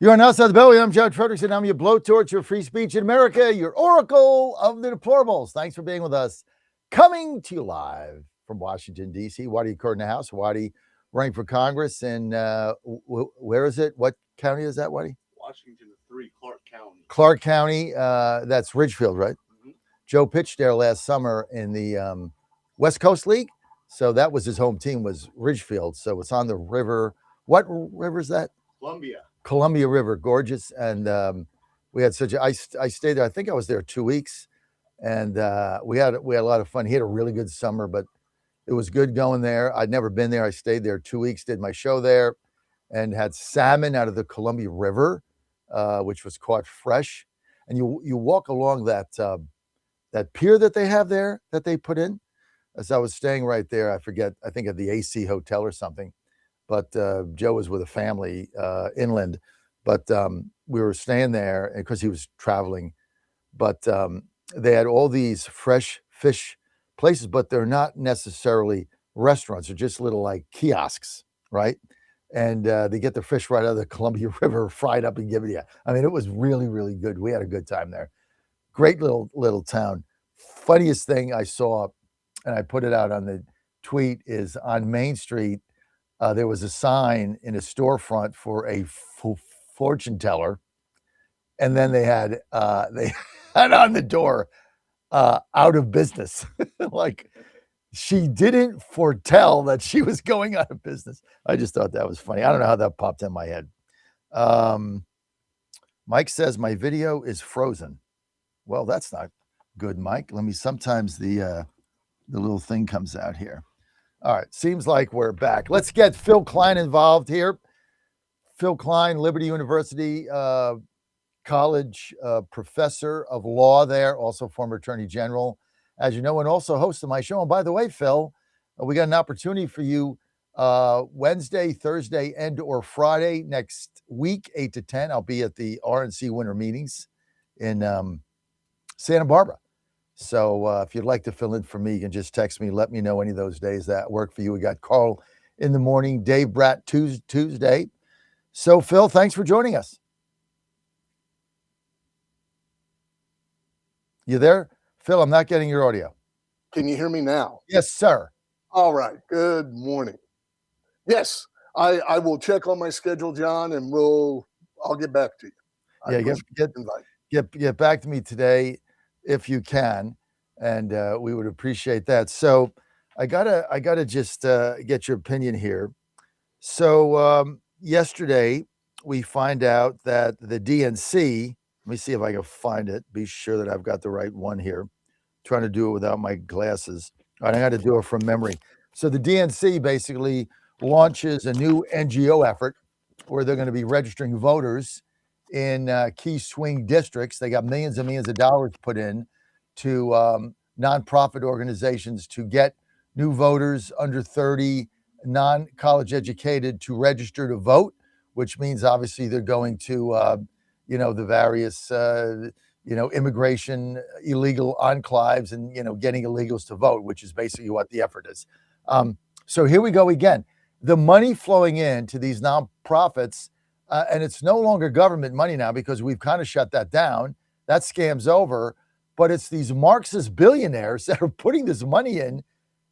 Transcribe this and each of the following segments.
You're now outside the belly. I'm John Fredericks, and I'm your blowtorch for free speech in America, your oracle of the deplorables. Thanks for being with us. Coming to you live from Washington, D.C. Waddy Curtin House. Waddy running for Congress. And where is it? What county is that, Waddy? Washington 3, Clark County. Clark County. That's Ridgefield, right? Mm-hmm. Joe pitched there last summer in the West Coast League. So that was his home team, was Ridgefield. So it's on the river. What river is that? Columbia River, gorgeous. And we had I stayed there. I think I was there 2 weeks, and we had a lot of fun. He had a really good summer, but it was good going there. I'd never been there. I stayed there 2 weeks, did my show there, and had salmon out of the Columbia River, which was caught fresh. And you walk along that pier that they have there that they put in. As I was staying right there, I forget, I think at the AC Hotel or something. But Joe was with a family inland, but we were staying there because he was traveling. But they had all these fresh fish places, but they're not necessarily restaurants. They're just little like kiosks, right? And they get the fish right out of the Columbia River, fried up and give it to you. I mean, it was really, really good. We had a good time there. Great little town. Funniest thing I saw, and I put it out on the tweet, is on Main Street. There was a sign in a storefront for a fortune teller, and then they had on the door, out of business. Like, she didn't foretell that she was going out of business. I just thought that was funny. I don't know how that popped in my head. Mike says my video is frozen. Well, that's not good, Mike. Sometimes the little thing comes out here. All right, seems like we're back. Let's get Phill Kline involved here. Phill Kline, Liberty University College professor of law there, also former attorney general, as you know, and also host of my show. And by the way, Phil, we got an opportunity for you Wednesday, Thursday, and or Friday next week, 8 to 10. I'll be at the RNC winter meetings in Santa Barbara. So if you'd like to fill in for me, you can just text me. Let me know any of those days that work for you. We got Carl in the morning, Dave Bratt Tuesday. So, Phil, thanks for joining us. You there? Phil, I'm not getting your audio. Can you hear me now? Yes, sir. All right. Good morning. Yes, I will check on my schedule, John, and I'll get back to you. Yeah, get back to me today if you can, and we would appreciate that. So I gotta just get your opinion here. So yesterday we find out that the DNC, let me see if I can find it, be sure that I've got the right one here. I'm trying to do it without my glasses. All right, I got to do it from memory. So the DNC basically launches a new NGO effort where they're going to be registering voters in key swing districts. They got millions and millions of dollars put in to nonprofit organizations to get new voters under 30, non-college educated, to register to vote, which means obviously they're going to, the various, immigration illegal enclaves and, getting illegals to vote, which is basically what the effort is. So here we go again. The money flowing into these nonprofits, and it's no longer government money now because we've kind of shut that down. That scam's over. But it's these Marxist billionaires that are putting this money in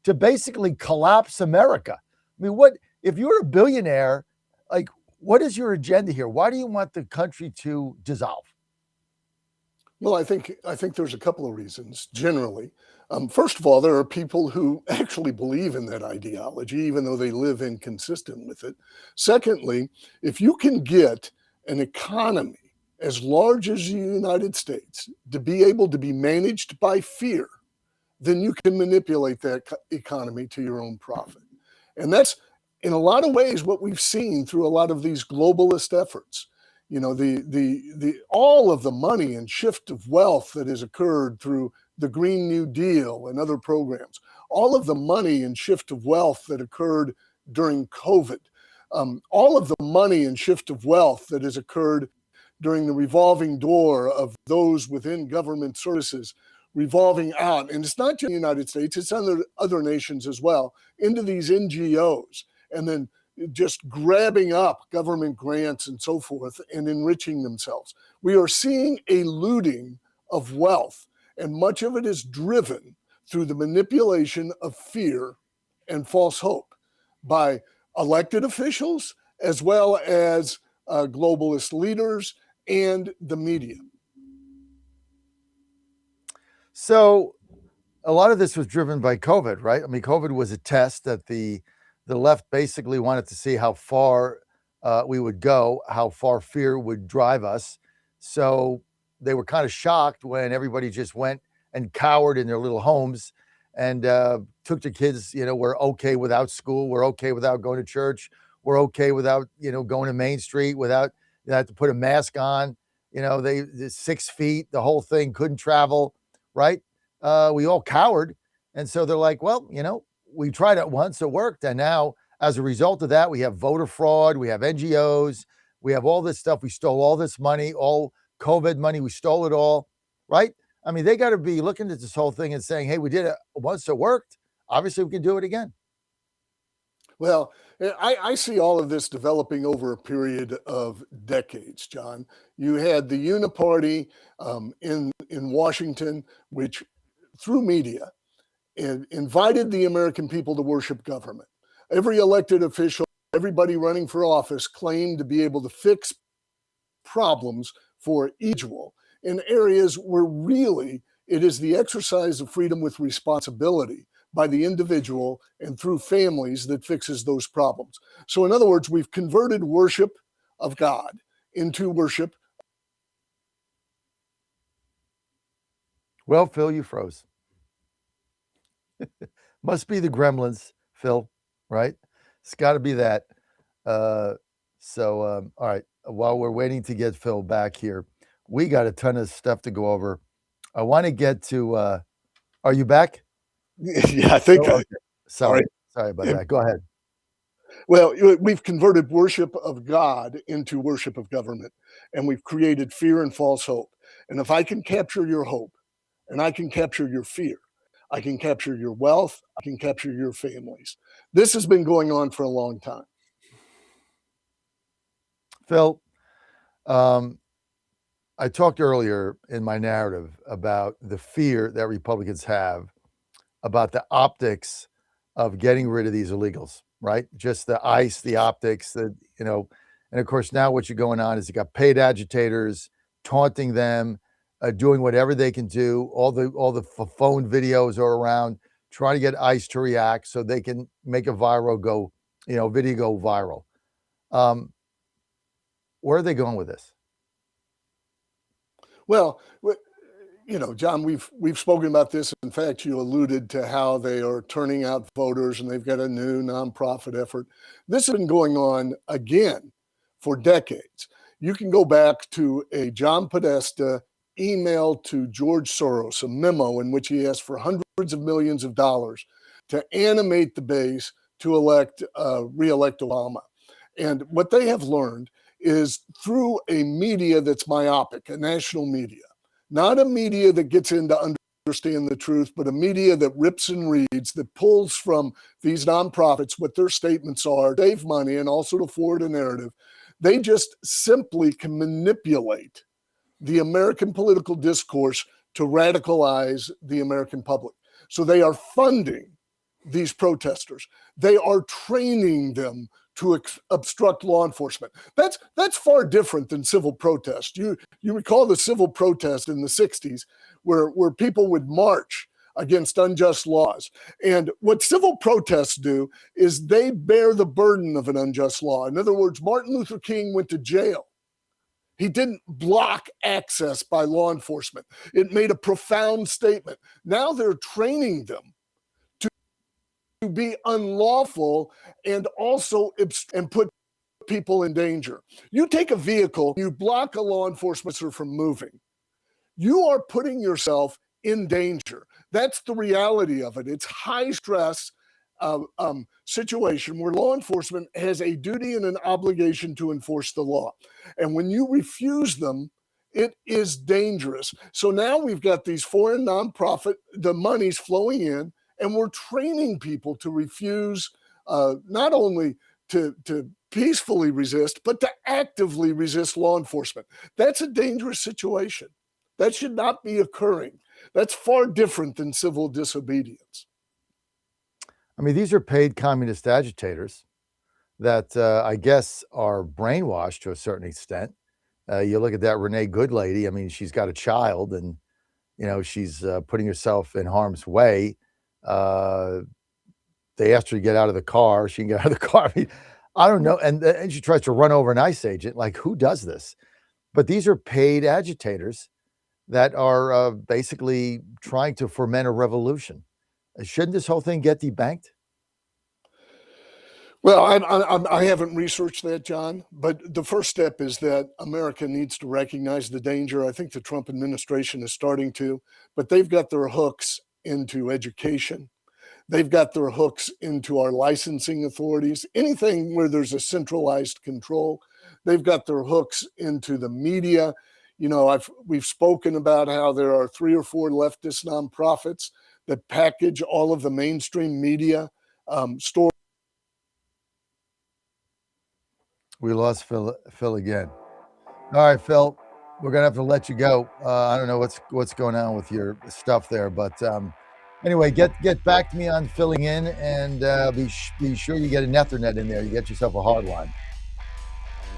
to basically collapse America. I mean, if you're a billionaire, like, what is your agenda here? Why do you want the country to dissolve? Well, I think there's a couple of reasons, generally. First of all, there are people who actually believe in that ideology, even though they live inconsistent with it. Secondly, if you can get an economy as large as the United States to be able to be managed by fear, then you can manipulate that economy to your own profit. And that's, in a lot of ways, what we've seen through a lot of these globalist efforts. All of the money and shift of wealth that has occurred through the Green New Deal and other programs, all of the money and shift of wealth that occurred during COVID, all of the money and shift of wealth that has occurred during the revolving door of those within government services revolving out, and it's not just the United States, it's other nations as well, into these NGOs. And then just grabbing up government grants and so forth and enriching themselves. We are seeing a looting of wealth, and much of it is driven through the manipulation of fear and false hope by elected officials as well as globalist leaders and the media. So a lot of this was driven by COVID, right? I mean, COVID was a test that the left basically wanted to see how far we would go, how far fear would drive us. So they were kind of shocked when everybody just went and cowered in their little homes and took the kids, we're okay without school. We're okay without going to church. We're okay without, going to Main Street, without you have to put a mask on. They 6 feet, the whole thing, couldn't travel, right? We all cowered. And so they're like, well, we tried it once, it worked. And now, as a result of that, we have voter fraud, we have NGOs, we have all this stuff. We stole all this money, all COVID money, we stole it all, right? I mean, they got to be looking at this whole thing and saying, hey, we did it once, it worked. Obviously, we can do it again. Well, I see all of this developing over a period of decades, John. You had the Uniparty in Washington, which through media invited the American people to worship government. Every elected official, everybody running for office claimed to be able to fix problems for individual in areas where really it is the exercise of freedom with responsibility by the individual and through families that fixes those problems. So in other words, we've converted worship of God into worship. Well, Phil, you froze. Must be the gremlins, Phil, right? It's got to be that. All right. While we're waiting to get Phil back here, we got a ton of stuff to go over. I want to get to, are you back? Yeah, I think. Oh, okay. Sorry about that. Go ahead. Well, we've converted worship of God into worship of government, and we've created fear and false hope. And if I can capture your hope, and I can capture your fear, I can capture your wealth, I can capture your families. This has been going on for a long time. Phil, I talked earlier in my narrative about the fear that Republicans have about the optics of getting rid of these illegals, right? Just the ICE, the optics, and of course now what you're going on is you got paid agitators taunting them, doing whatever they can do. All the phone videos are around trying to get ICE to react so they can make a video go viral. Where are they going with this? Well, John, we've spoken about this. In fact, you alluded to how they are turning out voters and they've got a new nonprofit effort. This has been going on again for decades. You can go back to a John Podesta email to George Soros, a memo in which he asked for hundreds of millions of dollars to animate the base to re-elect Obama. And what they have learned is through a media that's myopic, a national media, not a media that gets in to understand the truth, but a media that rips and reads, that pulls from these nonprofits what their statements are, save money, and also to forward a narrative. They just simply can manipulate the American political discourse to radicalize the American public. So they are funding these protesters. They are training them to obstruct law enforcement. That's far different than civil protest. You recall the civil protest in the 60s where people would march against unjust laws. And what civil protests do is they bear the burden of an unjust law. In other words, Martin Luther King went to jail. He didn't block access by law enforcement. It made a profound statement. Now they're training them to be unlawful and also put people in danger. You take a vehicle, you block a law enforcement officer from moving. You are putting yourself in danger. That's the reality of it. It's high stress situation where law enforcement has a duty and an obligation to enforce the law. And when you refuse them, it is dangerous. So now we've got these foreign nonprofit, the money's flowing in, and we're training people to refuse not only to peacefully resist, but to actively resist law enforcement. That's a dangerous situation. That should not be occurring. That's far different than civil disobedience. I mean, these are paid communist agitators that I guess are brainwashed to a certain extent. You look at that Renee Good lady. I mean, she's got a child, and she's putting herself in harm's way. They asked her to get out of the car. She can get out of the car. I mean, I don't know. And she tries to run over an ICE agent. Like, who does this? But these are paid agitators that are basically trying to foment a revolution. Shouldn't this whole thing get debanked? Well, I haven't researched that, John, but the first step is that America needs to recognize the danger. I think the Trump administration is starting to, but they've got their hooks into education. They've got their hooks into our licensing authorities, anything where there's a centralized control. They've got their hooks into the media. We've spoken about how there are 3 or 4 leftist nonprofits that package all of the mainstream media stories. We lost Phill again. All right, Phill, we're gonna have to let you go. I don't know what's going on with your stuff there, but anyway, get back to me on filling in, and be sure you get an Ethernet in there. You get yourself a hard line.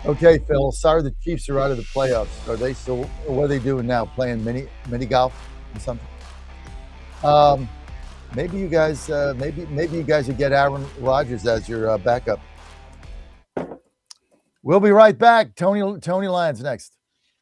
Okay, Phill. Sorry, the Chiefs are out of the playoffs. Are they still? What are they doing now? Playing mini golf or something? Maybe you guys would get Aaron Rodgers as your backup. We'll be right back. Tony Lyons next.